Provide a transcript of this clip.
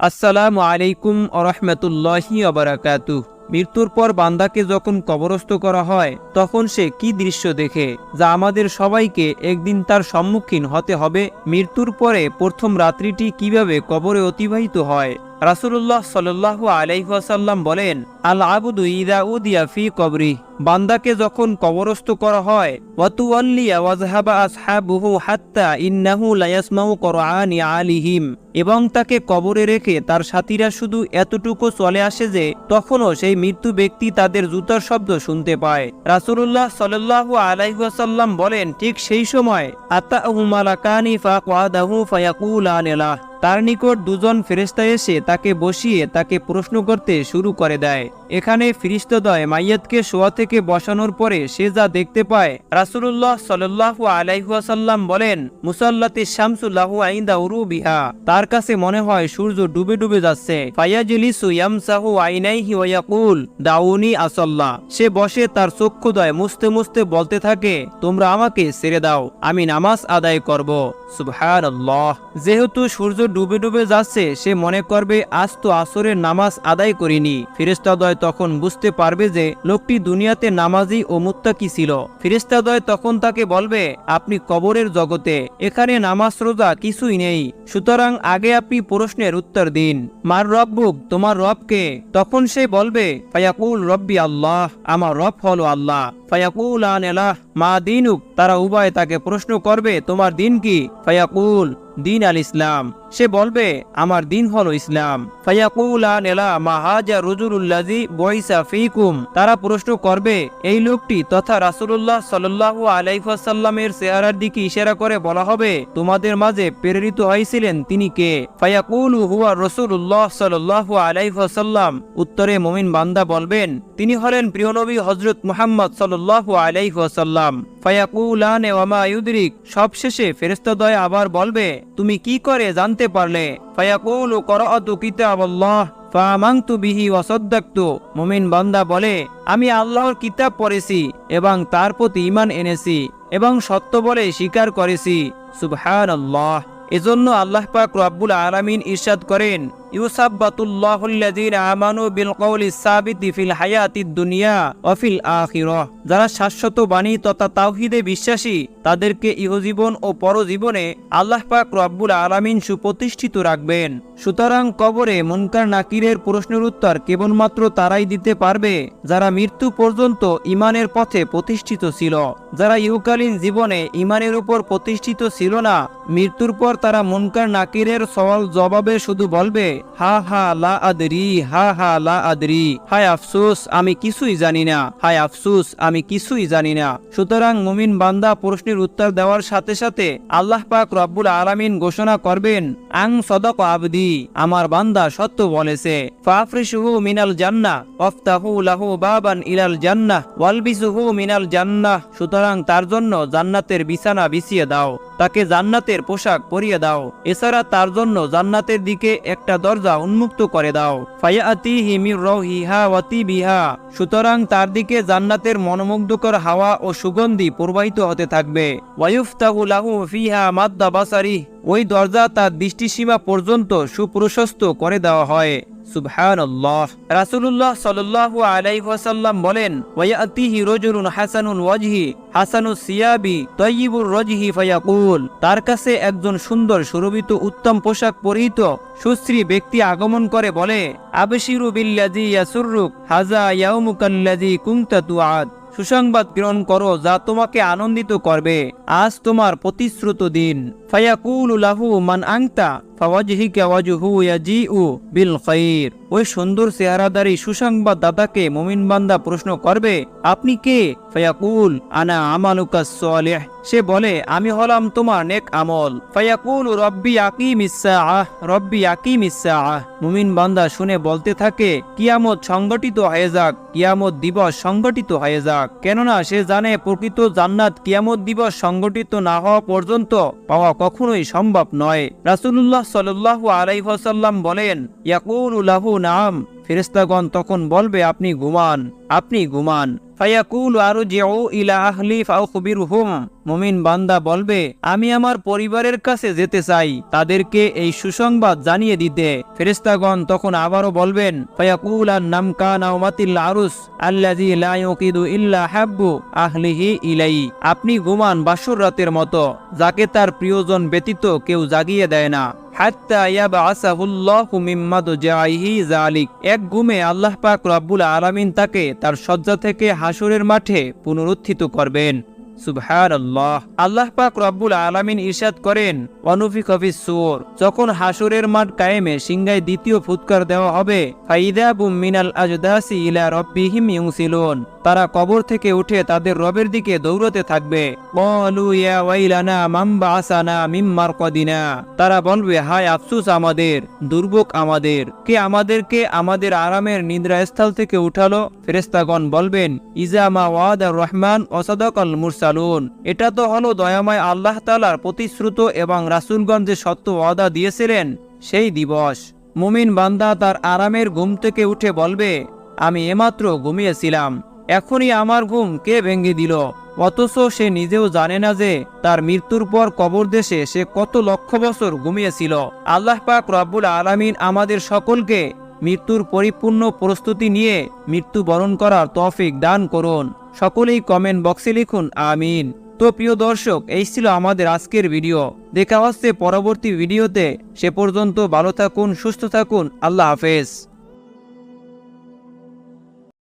আসসালামু আলাইকুম ওয়া বারাকাতুহু। মৃত্যুর পর বান্দাকে যখন কবরস্থ করা হয় তখন সে কি দৃশ্য দেখে, যা আমাদের সবাইকে একদিন তার সম্মুখীন হতে হবে। মৃত্যুর পরে প্রথম রাত্রিটি কিভাবে কবরে অতিবাহিত হয়। রাসূলুল্লাহ সাল্লাল্লাহু আলাইহি ওয়াসাল্লাম বলেন, আল আবদু ইযা উদিয়া ফি কবরি, বান্দাকে যখন কবরস্থ করা হয়, ওয়াতুওয়াল্লিয়া ওয়াযহাবা আসহাবুহু হাত্তা ইন্নাহু লায়াসমাউ কুরআনি আলিহিম, এবং তাকে কবরে রেখে তার সাথীরা শুধু এতটুকু চলে আসে যে তখনও সেই মৃত্যু ব্যক্তি তাদের জুতার শব্দ শুনতে পায়। রাসূলুল্লাহ সাল্লাল্লাহু আলাইহি ওয়াসাল্লাম বলেন, ঠিক সেই সময় আতাহু মালাকানি ফাকাদাহু ফায়াকুলানি লাহ, তার নিকট দুজন ফেরেশতা এসে তাকে বসিয়ে তাকে প্রশ্ন করতে শুরু করে দেয়। এখানে ফেরেশতাদ্বয় মাইয়াতকে শোয়া থেকে বসানোর পরে সে যা দেখতে পায়, রাসূলুল্লাহ সাল্লাল্লাহু আলাইহি ওয়াসাল্লাম বলেন, মুসাল্লাতি শামসু লাহু আইন্দা উরুবিহা, তার কাছে মনে হয় সূর্য ডুবে ডুবে যাচ্ছে। ফায়াজলিসু ইয়ামসাহু আইনাইহি ওয়া ইয়াকুল দাউনি আসাল্লাহ, সে বসে তার চক্ষুদ্বয় মুছতে মুছতে বলতে থাকে, তোমরা আমাকে ছেড়ে দাও, আমি নামাজ আদায় করব। সুবহানাল্লাহ। যেহেতু সূর্য ডুবে ডুবে যাচ্ছে, সে মনে করবে আজ তো আসরের নামাজ আদায় করিনি। ফেরেশতাদ্বয় তখন বুঝতে পারবে যে লোকটি দুনিয়াতে নামাজি ও মুত্তাকি ছিল। ফেরেশতাদ্বয় তখন তাকে বলবে, আপনি কবরের জগতে, এখানে নামাজ রোজা কিছুই নেই, সুতরাং আগে আপনি প্রশ্নের উত্তর দিন। মার রব্বুক, তোমার রবকে? তখন সে বলবে, ফায়াকুল রব্বি আল্লাহ, আমার রব হলো আল্লাহ। ফায়াকুলান আলাহ মা দীনুক, তারা উভয় তাকে প্রশ্ন করবে, তোমার দিন কি? ফায়াকুল দিন আল ইসলাম, সে বলবে, আমার দিন হলো ইসলাম। ফায়াকুলান আলা মা হাজা রজুলুল্লাযী বুইসা ফীকুম, তারা প্রশ্ন করবে, এই লোকটি তথা রাসূলুল্লাহ সাল্লাল্লাহু আলাইহি ওয়াসাল্লামের চেহারার দিকে ইশারা করে বলা হবে, তোমাদের মাঝে প্রেরিত হয়েছিলেন তিনি কে? ফায়াকুলু হুয়া রাসূলুল্লাহ সাল্লাল্লাহু আলাইহি ওয়াসাল্লাম, উত্তরে মুমিন বান্দা বলবেন, তিনি হলেন প্রিয় নবী হযরত মুহাম্মদ সাল্লাল্লাহু আলাইহি ওয়াসাল্লাম। ফায়াকুলান ওয়া মা ইউদরিক, সবশেষে ফেরেশতাদ্বয় আবার বলবে, তুমি কি করে জানতে পারলে? ফায়াকুলু করাআতু কিতাবাল্লাহ ফাআমানতু বিহি ওয়া সাদ্দাকতু, মুমিন বান্দা বলে, আমি আল্লাহর কিতাব পড়েছি এবং তার প্রতি ঈমান এনেছি এবং সত্য বলে স্বীকার করেছি। সুবহানাল্লাহ। এজন্য আল্লাহ পাক রব্বুল আলামিন ইরশাদ করেন, ইউসাব্বাতুল্লাহুল্লাযীনা আমানু বিল কওলিস সাবিতি ফিল হায়াতিদ দুনিয়া ওয়া ফিল আখিরাহ, যারা শাশ্বত বাণী তথা তাওহীদে বিশ্বাসী, তাদেরকে ইহজীবন ও পরজীবনে আল্লাহ পাক রব্বুল আলামিন সুপ্রতিষ্ঠিত রাখবেন। সুতরাং কবরে মুনকার নাকিরের প্রশ্নের উত্তর কেবলমাত্র তারাই দিতে পারবে যারা মৃত্যু পর্যন্ত ঈমানের পথে প্রতিষ্ঠিত ছিল। যারা ইহকালীন জীবনে ঈমানের উপর প্রতিষ্ঠিত ছিল না, মৃত্যুর পর তারা মুনকার নাকিরের সওয়াল জবাবে শুধু বলবে, হা হা লা আদরি, হা হা লা আদরি, হায় আফসোস আমি কিছুই জানি না, হায় আফসোস আমি কিছুই জানি না। সুতরাং মুমিন বান্দা প্রশ্নের উত্তর দেওয়ার সাথে সাথে আল্লাহ পাক রব্বুল আলামিন ঘোষণা করবেন, আং সদাক আবদি, আমার বান্দা সত্য বলেছে। ফাফরিশুহু মিনাল জান্নাহ ওয়াফতাহু লাহু বাবান ইলাল জান্নাহ ওয়ালবিসুহু মিনাল জান্নাহ, সুতরাং তার জন্য জান্নাতের বিছানা বিছিয়ে দাও, তাকে জান্নাতের পোশাক পরিয়ে দাও, এছাড়া তার জন্য জান্নাতের দিকে একটা দরজা উন্মুক্ত করে দাও। ফায়াতিহি মির রাউহিহা ওয়া তিবিহা, সুতরাং তার দিকে জান্নাতের মনোমুগ্ধকর হাওয়া ও সুগন্ধি প্রবাহিত হতে থাকবে। ওয়ায়ুফতাহু লাহু ফিহা মাদ্দা বাসারি, ওই দরজা তার দৃষ্টিসীমা পর্যন্ত সুপ্রশস্ত করে দেওয়া হয়। সুবহানাল্লাহ। রাসূলুল্লাহ সাল্লাল্লাহু আলাইহি ওয়াসাল্লাম বলেন, ওয়ায়াতিহি রাজুলুন হাসানুল ওয়াজহি হাসানুস সিয়াবি তাইয়িবুর রাজহি ফায়াকুল, তার কাছে একজন সুন্দর সুরভিত উত্তম পোশাক পরিহিত সুশ্রী ব্যক্তি আগমন করে বলে, আবশিরু বিল্লাযী ইয়াসুররুক হাযা ইয়াউমুকাল্লাযী কুনতা তুআদ, সুসংবাদ গ্রহণ করো যা তোমাকে আনন্দিত করবে, আজ তোমার প্রতিশ্রুত দিন। ফায়াকুলু লাহু মান আনতা ফাওয়াজহিকা ওয়াজহু ইয়াজিউ বিল খাইর, ওই সুন্দর চেহারাদারী সুসংবাদ দাতাকে মুমিন বান্দা প্রশ্ন করবে, আপনি কে? ফায়াকুল আনা আমালুকাস সালিহ, সে বলে, আমি হলাম তোমার নেক আমল। ফায়াকুলু রব্বি আকিমিস সাআহ, রব্বি আকিমিস সাআহ, মুমিন বান্দা শুনে বলতে থাকে, কিয়ামত সংগঠিত হয়ে যাক, কিয়ামত দিবস সংগঠিত হয়ে যাক। কেননা সে জানে প্রকৃত জান্নাত কিয়ামত দিবস সংগঠিত না হওয়া পর্যন্ত পাওয়া কখনোই সম্ভব নয়। রাসূলুল্লাহ সাল্লাল্লাহু আলাইহি ওয়াসাল্লাম বলেন, ইয়াকুলু লাহু নাম ফেরেশতাগণ তখন বলবে আপনি ঘুমান, আপনি ঘুমান। ফায়াকুল আরজিউ ইলা আহলি ফাউখবিরহুম, মুমিন বান্দা বলবে আমি আমার পরিবারের কাছে যেতে চাই, তাদেরকে এই সুসংবাদ জানিয়ে দিতে। ফেরেশতাগণ তখন আবারও বলবেন ফায়াকুল আন্নাম কানা উমাতিল আরুস আল্লাযী লা ইয়াকিদু ইল্লা হাব্বু আহলিহি ইলাই, আপনি ঘুমান বাসর রাতের মতো, যাকে তার প্রিয়জন ব্যতীত কেউ জাগিয়ে দেয় না। হাত্তা ইয়াবআসাহুল্লাহু মিন মাদজাইহি যালিক, এক ঘুমে আল্লাহ পাক রব্বুল আলামিন তাকে তার শয্যা থেকে হাসরের মাঠে পুনরুত্থিত করবেন। সুবহানাল্লাহ। আল্লাহ পাক রব্বুল আলামিন ইরশাদ করেন ওয়ানুফিখা ফিস-সূর, যখন হাসরের মাঠ কায়েমে সিংহায় দ্বিতীয় ফুৎকার দেওয়া হবে, ফাইদাবুম মিনাল আজদাসি ইলা রাব্বিহিম ইউসিলুন, তারা কবর থেকে উঠে তাদের রবের দিকে দৌড়তে থাকবে। ক্বালু ইয়া ওয়াইলানা মান বাআসানা মিন মারকাদিনা, তারা বলবে হায় আফসোস আমাদের, দুর্ভোগ আমাদের, কে আমাদেরকে আমাদের আরামের নিদ্রাস্থল থেকে উঠালো? ফেরেশতাগণ বলবেন ইজা মা ওয়াদার রহমান ওয়া সাদাকাল মুরসালুন, এটা তো হলো দয়াময় আল্লাহ তাআলার প্রতিশ্রুত এবং রাসূলগণ যে সত্য ওয়াদা দিয়েছিলেন সেই দিবস। মুমিন বান্দা তার আরামের ঘুম থেকে উঠে বলবে আমি এমাত্র ঘুমিয়েছিলাম, এখনই আমার ঘুম কে ভেঙে দিল? অথচ সে নিজেও জানে না যে তার মৃত্যুর পর কবর দেশে সে কত লক্ষ বছর ঘুমিয়েছিল। আল্লাহ পাক রব্বুল আলামিন আমাদের সকলকে মৃত্যুর পরিপূর্ণ প্রস্তুতি নিয়ে মৃত্যু বরণ করার তৌফিক দান করুন। সকলেই কমেন্ট বক্সে লিখুন আমিন। তো প্রিয় দর্শক, এই ছিল আমাদের আজকের ভিডিও। দেখা হচ্ছে পরবর্তী ভিডিওতে। সে পর্যন্ত ভালো থাকুন, সুস্থ থাকুন। আল্লাহ হাফেজ।